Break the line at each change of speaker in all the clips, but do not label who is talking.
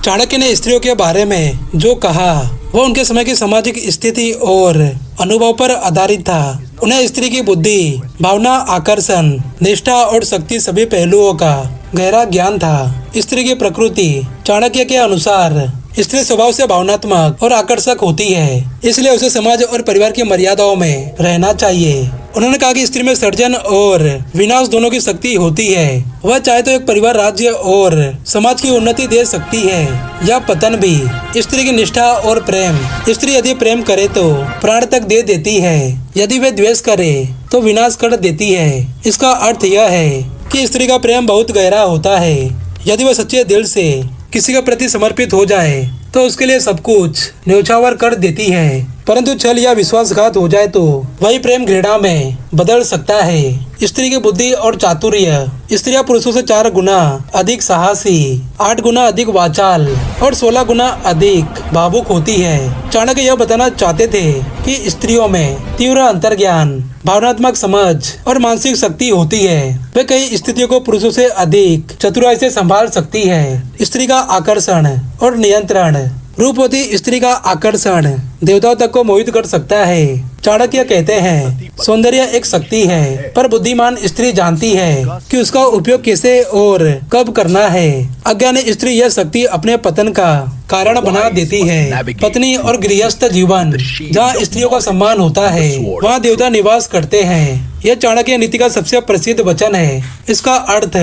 चाणक्य ने स्त्रियों के बारे में जो कहा वो उनके समय की सामाजिक स्थिति और अनुभव पर आधारित था। उन्हें स्त्री की बुद्धि, भावना, आकर्षण, निष्ठा और शक्ति सभी पहलुओं का गहरा ज्ञान था। स्त्री की प्रकृति चाणक्य के अनुसार स्त्री स्वभाव से भावनात्मक और आकर्षक होती है, इसलिए उसे समाज और परिवार की मर्यादाओं में रहना चाहिए। उन्होंने कहा कि स्त्री में सृजन और विनाश दोनों की शक्ति होती है। वह चाहे तो एक परिवार, राज्य और समाज की उन्नति दे सकती है या पतन भी। स्त्री की निष्ठा और प्रेम, स्त्री यदि प्रेम करे तो प्राण तक दे देती है, यदि वे द्वेष करे तो विनाश कर देती है। इसका अर्थ यह है कि स्त्री का प्रेम बहुत गहरा होता है। यदि वह सच्चे दिल से किसी के प्रति समर्पित हो जाए तो उसके लिए सब कुछ न्यौछावर कर देती है, परंतु छल या विश्वासघात हो जाए तो वही प्रेम घृणा में बदल सकता है। स्त्री की बुद्धि और चातुर्य, स्त्रियां पुरुषों से 4 गुना अधिक साहसी, 8 गुना अधिक वाचाल और 16 गुना अधिक भावुक होती है। चाणक्य यह बताना चाहते थे कि स्त्रियों में तीव्र अंतर्ज्ञान, भावनात्मक समझ और मानसिक शक्ति होती है। वे कई स्थितियों को पुरुषों से अधिक चतुराई से संभाल सकती है। स्त्री का आकर्षण और नियंत्रण, रूपवती स्त्री का आकर्षण देवताओं तक को मोहित कर सकता है। चाणक्य कहते हैं, सौंदर्य एक शक्ति है, पर बुद्धिमान स्त्री जानती है कि उसका उपयोग कैसे और कब करना है। अज्ञानी स्त्री यह शक्ति अपने पतन का कारण बना देती है। पत्नी और गृहस्थ जीवन, जहाँ स्त्रियों का सम्मान होता है वहाँ देवता निवास करते हैं। यह चाणक्य नीति का सबसे प्रसिद्ध वचन है। इसका अर्थ,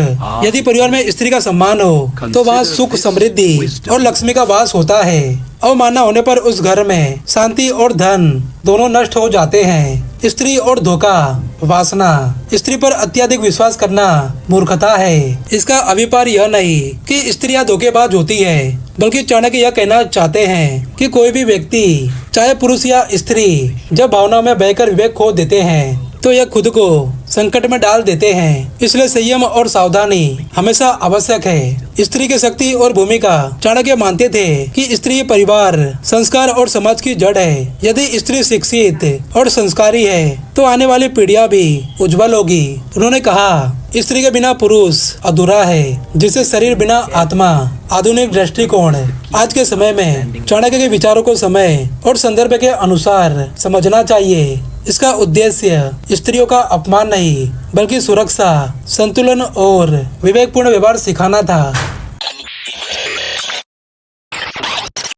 यदि परिवार में स्त्री का सम्मान हो तो वहाँ सुख, समृद्धि और लक्ष्मी का वास होता है। अवमानना होने पर उस घर में शांति और धन दोनों नष्ट हो जाते हैं। स्त्री और धोखा, वासना, स्त्री पर अत्यधिक विश्वास करना मूर्खता है। इसका अभिप्राय यह नहीं कि स्त्रियां धोखेबाज होती है, बल्कि चाणक्य यह कहना चाहते हैं कि कोई भी व्यक्ति, चाहे पुरुष या स्त्री, जब भावनाओं में बहकर विवेक खो देते हैं तो यह खुद को संकट में डाल देते हैं। इसलिए संयम और सावधानी हमेशा आवश्यक है। स्त्री की शक्ति और भूमिका, चाणक्य मानते थे कि स्त्री परिवार, संस्कार और समाज की जड़ है। यदि स्त्री शिक्षित और संस्कारी है तो आने वाली पीढ़ियां भी उज्जवल होगी। उन्होंने कहा, स्त्री के बिना पुरुष अधूरा है, जिसे शरीर बिना आत्मा। आधुनिक दृष्टिकोण, आज के समय में चाणक्य के विचारों को समय और संदर्भ के अनुसार समझना चाहिए। इसका उद्देश्य स्त्रियों का अपमान नहीं, बल्कि सुरक्षा, संतुलन और विवेकपूर्ण व्यवहार सिखाना था।